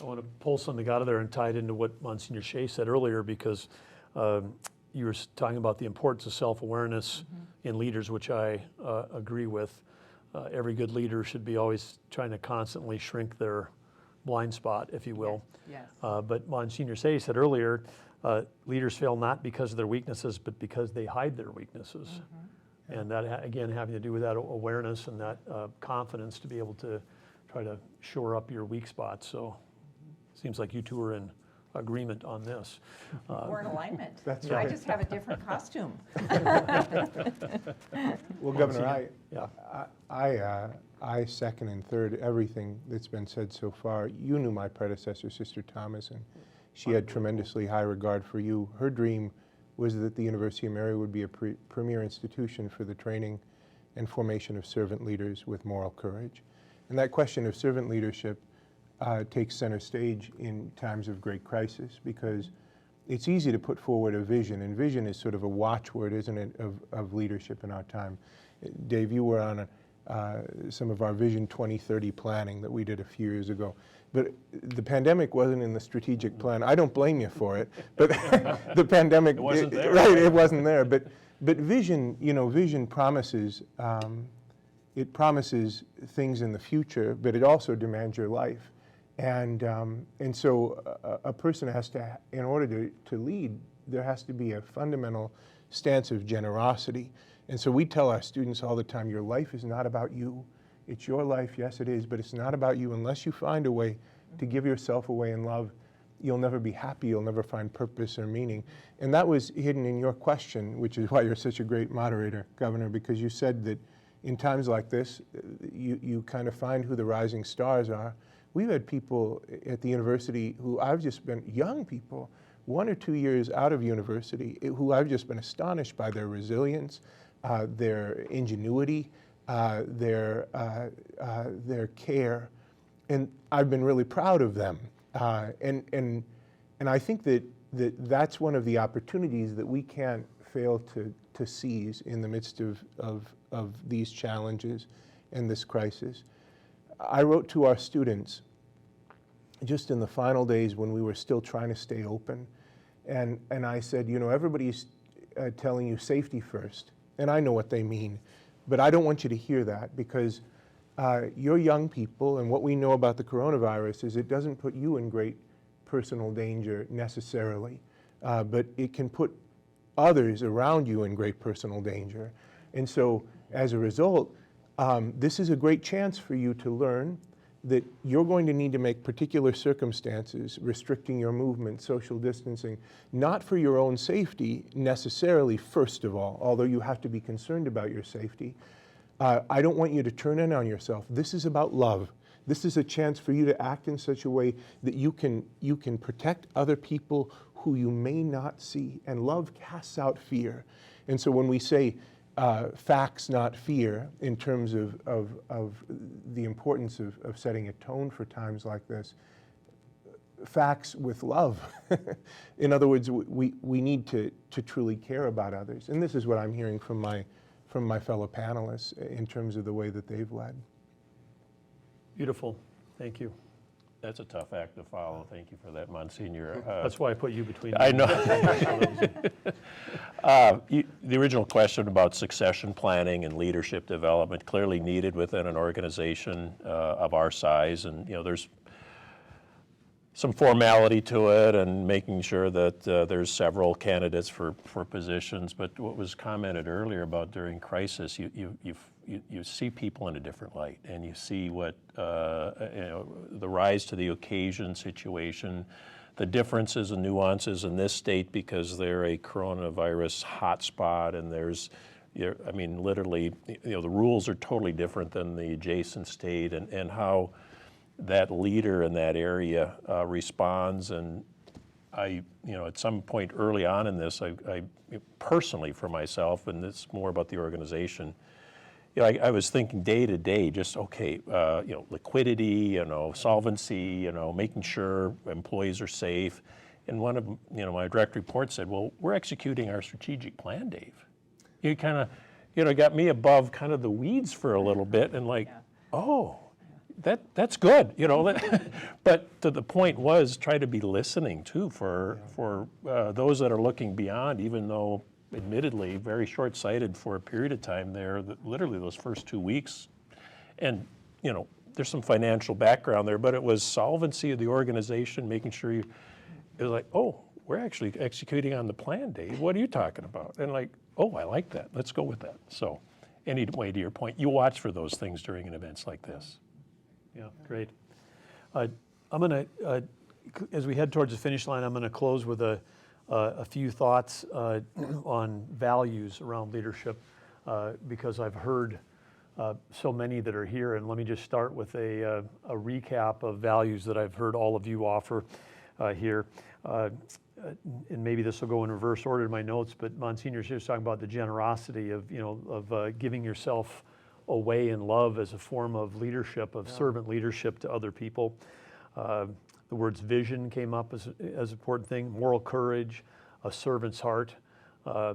I want to pull something out of there and tie it into what Monsignor Shea said earlier, because you were talking about the importance of self-awareness in leaders, which I agree with. Every good leader should be always trying to constantly shrink their blind spot, if you will. Yes. But Monsignor Shea said earlier, leaders fail not because of their weaknesses, but because they hide their weaknesses. And that, again, having to do with that awareness and that confidence to be able to try to shore up your weak spots. So Seems like you two are in agreement on this. We're in alignment. That's I right. just have a different costume. Well, Governor, Yeah. I second and third everything that's been said so far. You knew my predecessor, Sister Thomas, and she had tremendously high regard for you. Her dream was that the University of Mary would be a premier institution for the training and formation of servant leaders with moral courage. And that question of servant leadership takes center stage in times of great crisis, because it's easy to put forward a vision, and vision is sort of a watchword, isn't it, of leadership in our time. Dave, you were on some of our Vision 2030 planning that we did a few years ago. But the pandemic wasn't in the strategic plan. I don't blame you for it, but the pandemic, It wasn't there. right? It wasn't there. But vision, vision promises. It promises things in the future, but it also demands your life. And so a person has to, in order to lead, there has to be a fundamental stance of generosity. And so we tell our students all the time, your life is not about you. It's your life, yes it is, but it's not about you. Unless you find a way to give yourself away in love, you'll never be happy, you'll never find purpose or meaning. And that was hidden in your question, which is why you're such a great moderator, Governor, because you said that in times like this, you kind of find who the rising stars are. We've had people at the university who I've just been, young people, 1 or 2 years out of university, who I've just been astonished by their resilience, their ingenuity, their care, and I've been really proud of them. And I think that's one of the opportunities that we can't fail to seize in the midst of these challenges and this crisis. I wrote to our students just in the final days when we were still trying to stay open, and I said, everybody's telling you safety first, and I know what they mean, but I don't want you to hear that, because you're young people, and what we know about the coronavirus is it doesn't put you in great personal danger necessarily, but it can put others around you in great personal danger. And so as a result, this is a great chance for you to learn that you're going to need to make particular circumstances, restricting your movement, social distancing, not for your own safety necessarily, first of all, although you have to be concerned about your safety. I don't want you to turn in on yourself. This is about love. This is a chance for you to act in such a way that you can protect other people who you may not see. And love casts out fear. And so when we say facts, not fear, in terms of the importance of setting a tone for times like this, facts with love. In other words, we need to truly care about others. And this is what I'm hearing from my fellow panelists in terms of the way that they've led. Beautiful. Thank you. That's a tough act to follow. Thank you for that, Monsignor. That's why I put you between. I know. The original question about succession planning and leadership development, clearly needed within an organization of our size, and there's some formality to it, and making sure that there's several candidates for positions. But what was commented earlier about during crisis, you see people in a different light, and you see what the rise to the occasion situation, the differences and nuances in this state because they're a coronavirus hotspot, and there's, literally, the rules are totally different than the adjacent state, and how that leader in that area responds. And at some point early on in this, I personally for myself, and it's more about the organization, I was thinking day to day, just liquidity, solvency, making sure employees are safe. And one of my direct reports said, "Well, we're executing our strategic plan, Dave." You kind of, got me above kind of the weeds for a little bit, and oh, that's good, But to the point was, try to be listening too for those that are looking beyond, even though, admittedly, very short-sighted for a period of time there, literally those first 2 weeks. And, there's some financial background there, but it was solvency of the organization, making sure it was like, oh, we're actually executing on the plan, Dave. What are you talking about? And oh, I like that. Let's go with that. So anyway, to your point, you watch for those things during events like this. Yeah, great. I'm going to as we head towards the finish line, I'm going to close with a few thoughts on values around leadership because I've heard so many that are here. And let me just start with a recap of values that I've heard all of you offer here. And maybe this will go in reverse order in my notes, but Monsignor was talking about the generosity of, giving yourself away in love as a form of leadership, of servant leadership to other people. The words vision came up as an important thing, moral courage, a servant's heart.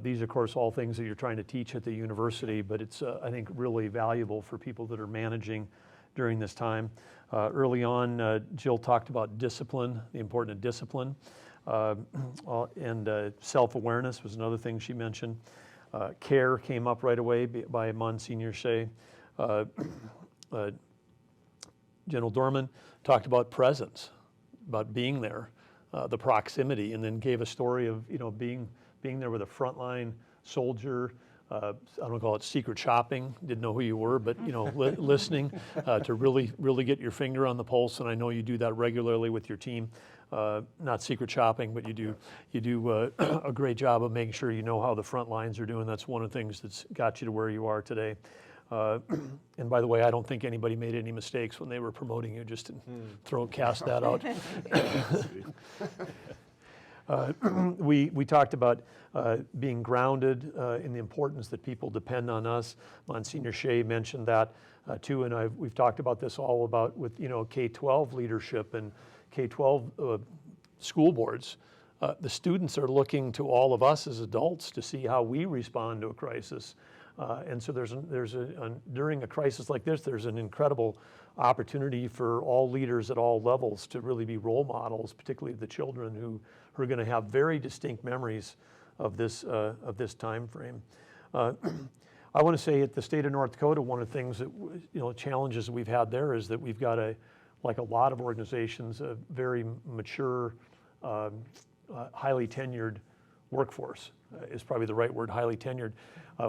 These, of course, all things that you're trying to teach at the university, but it's, I think, really valuable for people that are managing during this time. Early on, Jill talked about discipline, the importance of discipline, and self-awareness was another thing she mentioned. Care came up right away by Monsignor Shea. General Dorman talked about presence, about being there, the proximity, and then gave a story of being there with a frontline soldier. I don't call it secret shopping. Didn't know who you were, but listening to really get your finger on the pulse. And I know you do that regularly with your team. Not secret shopping, but you do a great job of making sure you know how the front lines are doing. That's one of the things that's got you to where you are today. And by the way, I don't think anybody made any mistakes when they were promoting you, just to cast that out. We talked about being grounded in the importance that people depend on us. Monsignor Shea mentioned that too, and we've talked about this all about with K-12 leadership and K-12 school boards. The students are looking to all of us as adults to see how we respond to a crisis. And so during a crisis like this, there's an incredible opportunity for all leaders at all levels to really be role models, particularly the children who are going to have very distinct memories of this time frame. I want to say at the state of North Dakota, one of the things that challenges we've had there is that we've got like a lot of organizations, a very mature, highly tenured workforce is probably the right word, highly tenured.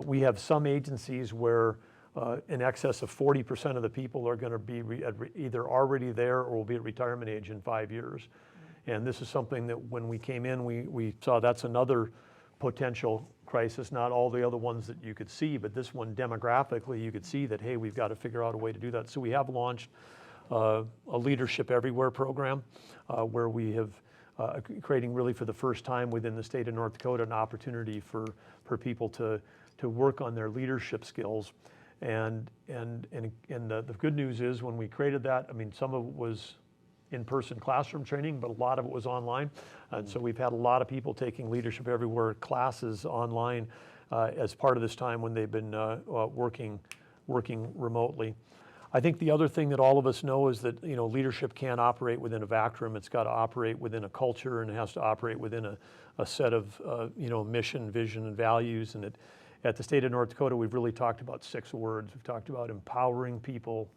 We have some agencies where in excess of 40% of the people are going to be either already there or will be at retirement age in 5 years. And this is something that when we came in, we saw that's another potential crisis, not all the other ones that you could see, but this one demographically, you could see that, hey, we've got to figure out a way to do that. So we have launched a Leadership Everywhere program where we have creating really for the first time within the state of North Dakota an opportunity for people to work on their leadership skills. And the good news is when we created that, I mean, some of it was in-person classroom training, but a lot of it was online. And so we've had a lot of people taking Leadership Everywhere classes online as part of this time when they've been working remotely. I think the other thing that all of us know is that leadership can't operate within a vacuum. It's got to operate within a culture, and it has to operate within a set of mission, vision, and values. And at the state of North Dakota, we've really talked about 6 words. We've talked about empowering people,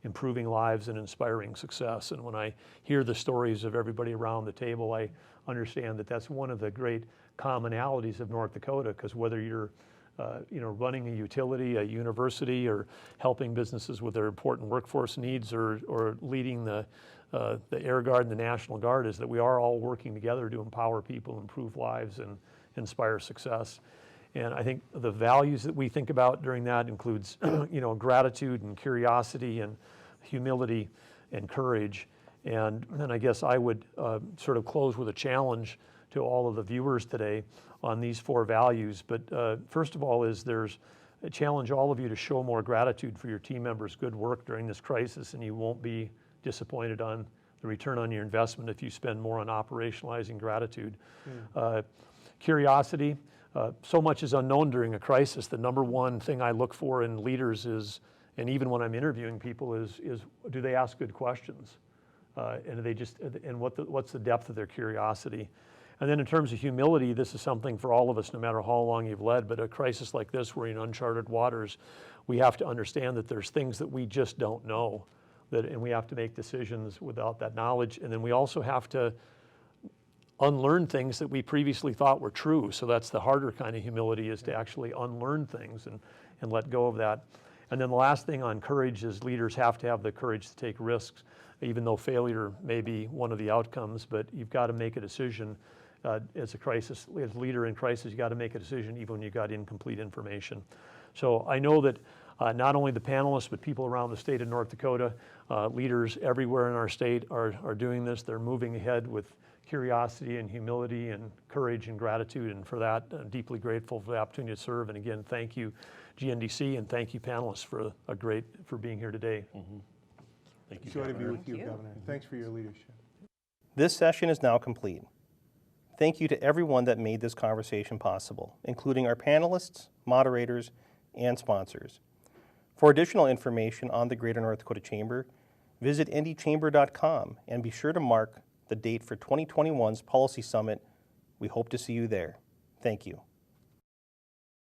improving lives, and inspiring success. And when I hear the stories of everybody around the table, I understand that that's one of the great commonalities of North Dakota, because whether you're running a utility, a university, or helping businesses with their important workforce needs, or leading the Air Guard and the National Guard, is that we are all working together to empower people, improve lives, and inspire success. And I think the values that we think about during that includes, gratitude and curiosity and humility and courage. And then I guess I would sort of close with a challenge to all of the viewers today on these 4 values. But first of all there's a challenge all of you to show more gratitude for your team members' good work during this crisis, and you won't be disappointed on the return on your investment if you spend more on operationalizing gratitude. Curiosity, so much is unknown during a crisis. The number one thing I look for in leaders is, and even when I'm interviewing people, is do they ask good questions? And what's the depth of their curiosity? And then in terms of humility, this is something for all of us, no matter how long you've led, but a crisis like this, we're in uncharted waters, we have to understand that there's things that we just don't know, and we have to make decisions without that knowledge. And then we also have to unlearn things that we previously thought were true. So that's the harder kind of humility, is to actually unlearn things and let go of that. And then the last thing on courage is leaders have to have the courage to take risks, even though failure may be one of the outcomes, but you've got to make a decision as a leader in crisis, you got to make a decision even when you got incomplete information. So I know that not only the panelists, but people around the state of North Dakota, leaders everywhere in our state are doing this. They're moving ahead with curiosity and humility and courage and gratitude, and for that, I'm deeply grateful for the opportunity to serve. And again, thank you, GNDC, and thank you, panelists, for being here today. Thank you, Joy to be Governor. with you, Governor. Thanks for your leadership. This session is now complete. Thank you to everyone that made this conversation possible, including our panelists, moderators, and sponsors. For additional information on the Greater North Dakota Chamber, visit indychamber.com and be sure to mark the date for 2021's Policy Summit. We hope to see you there. Thank you.